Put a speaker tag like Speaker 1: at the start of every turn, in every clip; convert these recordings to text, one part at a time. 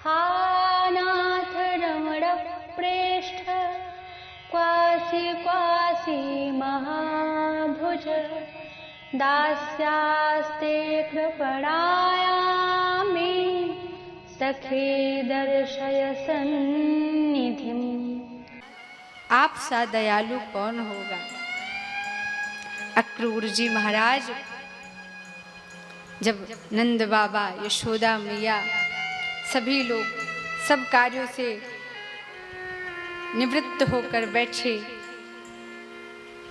Speaker 1: हा नाथ रमण प्रेष्ठ quasi quasi महाभुज दास्यास्ते कृपणायामि सखे दर्शय सन्निधिम।
Speaker 2: आप सा दयालु कौन होगा। अक्रूर जी महाराज जब नंद बाबा, यशोदा मैया, सभी लोग सब कार्यों से निवृत्त होकर बैठे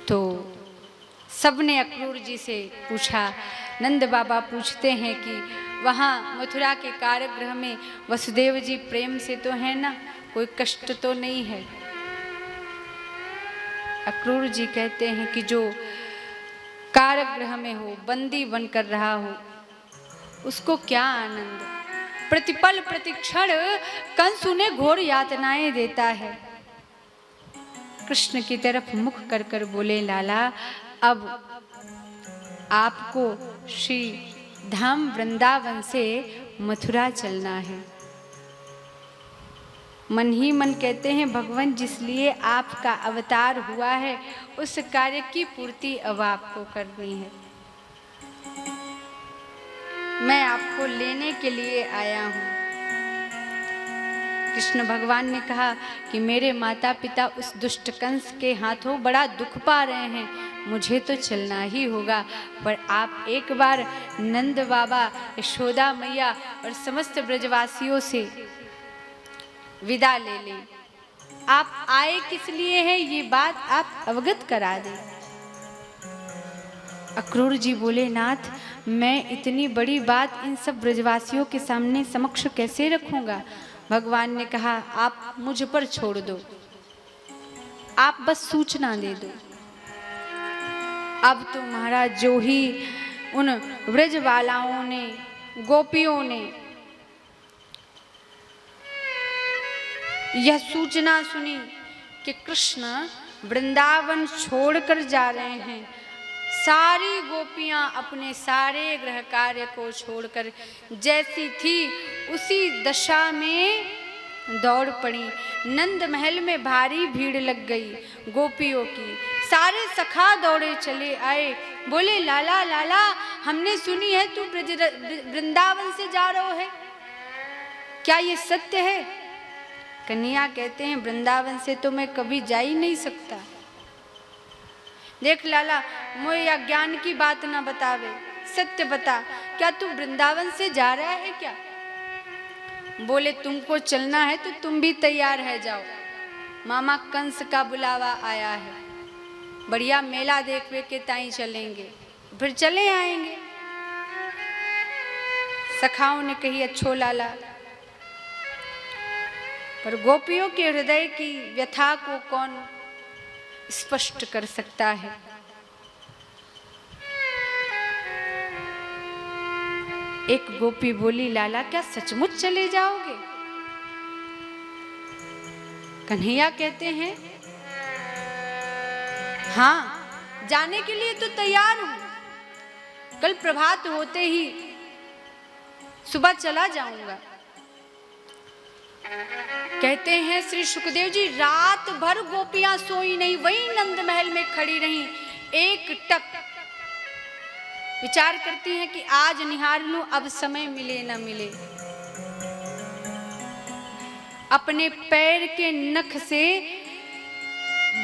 Speaker 2: तो सबने अक्रूर जी से पूछा। नंद बाबा पूछते हैं कि वहाँ मथुरा के कारागृह में वसुदेव जी प्रेम से तो है ना, कोई कष्ट तो नहीं है। अक्रूर जी कहते हैं कि जो कारागृह में हो, बंदी बनकर रहा हो, उसको क्या आनंद। प्रतिपल प्रतिक्षण कंस उन्हें घोर यातनाएं देता है। कृष्ण की तरफ मुख कर कर बोले, लाला अब आपको श्री धाम वृंदावन से मथुरा चलना है। मन ही मन कहते हैं भगवान जिस लिए आपका अवतार हुआ है उस कार्य की पूर्ति अब आपको करनी है। मैं आपको लेने के लिए आया हूँ। कृष्ण भगवान ने कहा कि मेरे माता पिता उस दुष्ट कंस के हाथों बड़ा दुख पा रहे हैं, मुझे तो चलना ही होगा, पर आप एक बार नंद बाबा, यशोदा मैया और समस्त ब्रजवासियों से विदा ले लें। आप आए किस लिए हैं ये बात आप अवगत करा दें। अक्रूर जी बोले, नाथ मैं इतनी बड़ी बात इन सब ब्रजवासियों के सामने समक्ष कैसे रखूंगा। भगवान ने कहा आप मुझ पर छोड़ दो, आप बस सूचना दे दो। अब तो महाराज जो ही उन ब्रजवालाओं ने, गोपियों ने यह सूचना सुनी कि कृष्ण वृंदावन छोड़कर जा रहे हैं, सारी गोपियां अपने सारे गृह कार्य को छोड़कर जैसी थी उसी दशा में दौड़ पड़ी। नंद महल में भारी भीड़ लग गई गोपियों की। सारे सखा दौड़े चले आए, बोले लाला लाला हमने सुनी है तू वृंदावन से जा रहा है, क्या ये सत्य है। कन्हैया कहते हैं वृंदावन से तो मैं कभी जा ही नहीं सकता। देख लाला मोह अज्ञान की बात ना बतावे, सत्य बता, क्या तू वृंदावन से जा रहा है क्या। बोले तुमको चलना है तो तुम भी तैयार है जाओ, मामा कंस का बुलावा आया है, बढ़िया मेला देखने के ताई चलेंगे, फिर चले आएंगे। सखाओं ने कही अच्छो लाला, पर गोपियों के हृदय की व्यथा को कौन स्पष्ट कर सकता है। एक गोपी बोली लाला क्या सचमुच चले जाओगे। कन्हैया कहते हैं हाँ जाने के लिए तो तैयार हूं, कल प्रभात होते ही सुबह चला जाऊंगा। कहते हैं श्री सुखदेव जी रात भर गोपियां सोई नहीं, वही नंद महल में खड़ी रहीं। एक टक विचार करती हैं कि आज निहार लूं, अब समय मिले न मिले। अपने पैर के नख से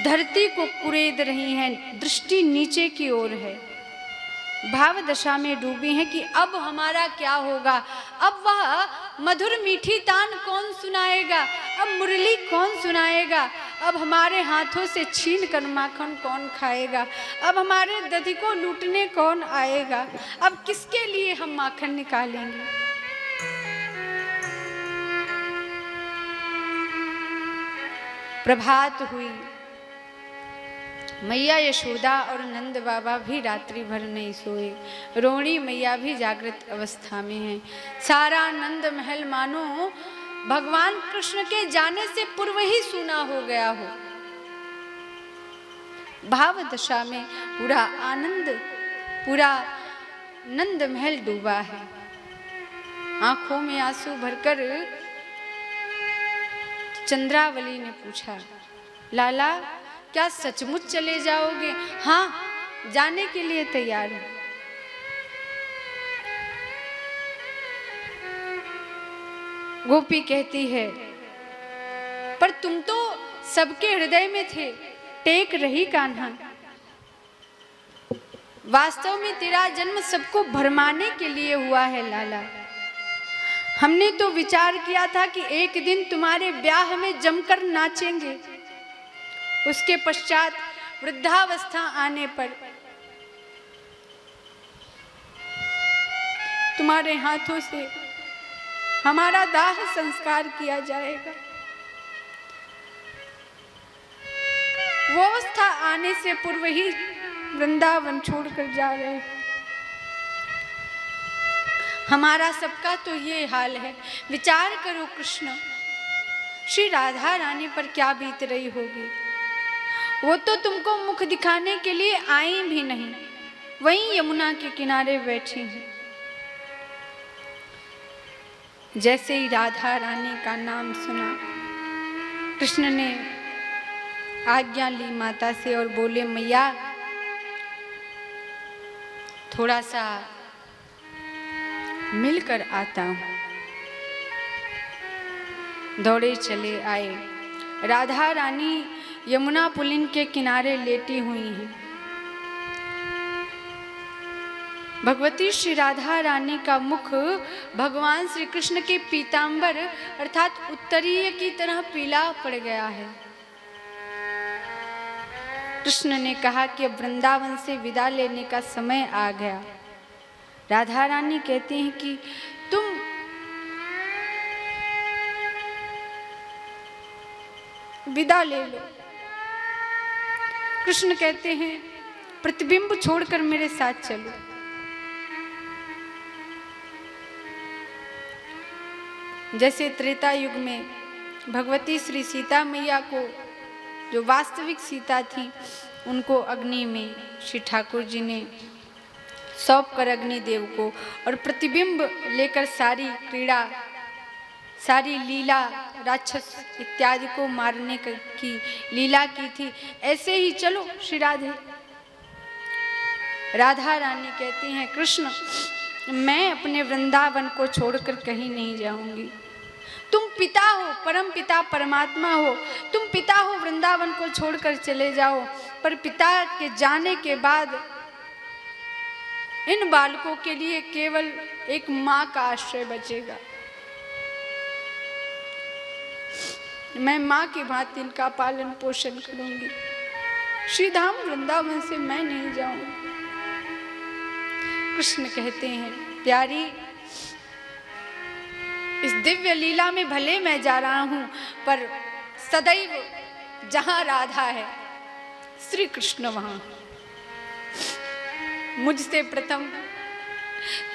Speaker 2: धरती को कुरेद रही हैं, दृष्टि नीचे की ओर है, भाव दशा में डूबी हैं कि अब हमारा क्या होगा। अब वह मधुर मीठी तान कौन सुनाएगा, अब मुरली कौन सुनाएगा, अब हमारे हाथों से छीन कर माखन कौन खाएगा, अब हमारे दधी को लूटने कौन आएगा, अब किसके लिए हम माखन निकालेंगे। प्रभात हुई, मैया यशोदा और नंद बाबा भी रात्रि भर नहीं सोए, रोहिणी मैया भी जागृत अवस्था में है। सारा नंद महल मानो भगवान कृष्ण के जाने से पूर्व ही सूना हो गया हो। भाव दशा में पूरा आनंद, पूरा नंद महल डूबा है। आंखों में आंसू भरकर चंद्रावली ने पूछा, लाला क्या सचमुच चले जाओगे? हाँ, जाने के लिए तैयार हूं। गोपी कहती है, पर तुम तो सबके हृदय में थे, टेक रही कान्हा। वास्तव में तेरा जन्म सबको भरमाने के लिए हुआ है लाला। हमने तो विचार किया था कि एक दिन तुम्हारे ब्याह में जमकर नाचेंगे, उसके पश्चात वृद्धावस्था आने पर तुम्हारे हाथों से हमारा दाह संस्कार किया जाएगा। वो अवस्था आने से पूर्व ही वृंदावन छोड़कर जा रहे हैं। हमारा सबका तो ये हाल है। विचार करो कृष्ण, श्री राधा रानी पर क्या बीत रही होगी। वो तो तुमको मुख दिखाने के लिए आई भी नहीं, वहीं यमुना के किनारे बैठी हैं। जैसे ही राधा रानी का नाम सुना, कृष्ण ने आज्ञा ली माता से और बोले, मैया थोड़ा सा मिलकर आता हूं। दौड़े चले आए। राधा रानी यमुना पुलिन के किनारे लेटी हुई हैं। भगवती श्री राधा रानी का मुख भगवान श्री कृष्ण के पीतांबर अर्थात उत्तरीय की तरह पीला पड़ गया है। कृष्ण ने कहा कि अब वृंदावन से विदा लेने का समय आ गया। राधा रानी कहती हैं कि तुम विदा ले लो। कृष्ण कहते हैं, प्रतिबिंब छोड़कर मेरे साथ चलो। जैसे त्रेता युग में भगवती श्री सीता मैया को, जो वास्तविक सीता थी, उनको अग्नि में श्री ठाकुर जी ने सौंप कर अग्निदेव को और प्रतिबिंब लेकर सारी क्रीड़ा, सारी लीला, राक्षस इत्यादि को मारने की लीला की थी, ऐसे ही चलो श्री राधे। राधा रानी कहती हैं, कृष्ण मैं अपने वृंदावन को छोड़कर कहीं नहीं जाऊंगी। तुम पिता हो, परम पिता परमात्मा हो, तुम पिता हो, वृंदावन को छोड़कर चले जाओ, पर पिता के जाने के बाद इन बालकों के लिए केवल एक मां का आश्रय बचेगा। मैं मां की भांति इनका पालन पोषण करूंगी। श्रीधाम वृंदावन से मैं नहीं जाऊंगी। कृष्ण कहते हैं, प्यारी इस दिव्य लीला में भले मैं जा रहा हूं, पर सदैव जहां राधा है श्री कृष्ण वहां। मुझसे प्रथम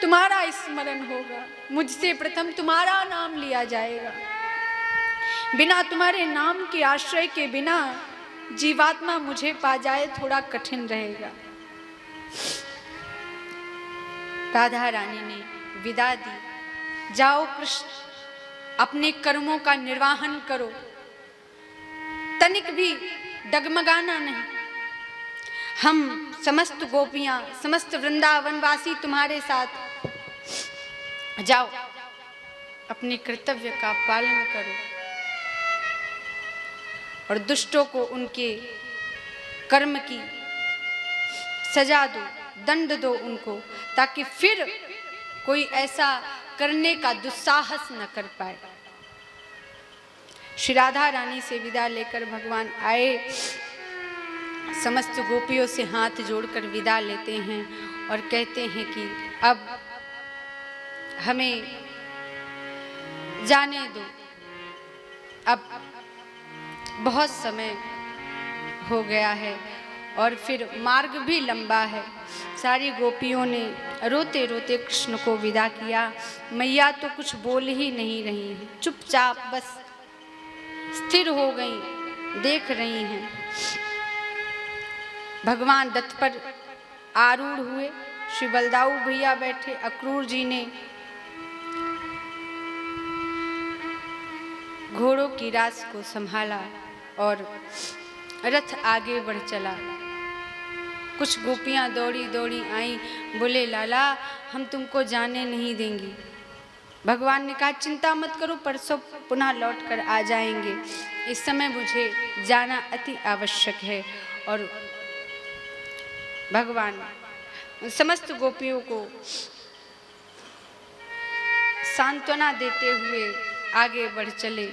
Speaker 2: तुम्हारा स्मरण होगा, मुझसे प्रथम तुम्हारा नाम लिया जाएगा। बिना तुम्हारे नाम के आश्रय के बिना जीवात्मा मुझे पा जाए थोड़ा कठिन रहेगा। राधा रानी ने विदा दी। जाओ कृष्ण, अपने कर्मों का निर्वाहन करो, तनिक भी डगमगाना नहीं। हम समस्त गोपियां, समस्त वृंदावनवासी तुम्हारे साथ। जाओ, अपने कर्तव्य का पालन करो और दुष्टों को उनके कर्म की सजा दो, दंड दो उनको, ताकि फिर कोई ऐसा करने का दुस्साहस न कर पाए। श्री राधा रानी से विदा लेकर भगवान आए, समस्त गोपियों से हाथ जोड़कर विदा लेते हैं और कहते हैं कि अब हमें जाने दो, अब बहुत समय हो गया है और फिर मार्ग भी लंबा है। सारी गोपियों ने रोते रोते कृष्ण को विदा किया। मैया तो कुछ बोल ही नहीं रही हैं, चुपचाप बस स्थिर हो गई, देख रही हैं। भगवान रथ पर आरूढ़ हुए, श्री बलदाऊ भैया बैठे, अक्रूर जी ने घोड़ों की रास को संभाला और रथ आगे बढ़ चला। कुछ गोपियां दौड़ी दौड़ी आई, बोले लाला हम तुमको जाने नहीं देंगी। भगवान ने कहा चिंता मत करो, परसों पुनः लौट कर आ जाएंगे, इस समय मुझे जाना अति आवश्यक है। और भगवान समस्त गोपियों को सांत्वना देते हुए आगे बढ़ चले।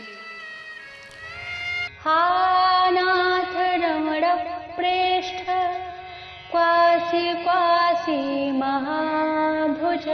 Speaker 1: हा नाथ रमण प्रेष्ठ क्वासी क्वासी महाभुज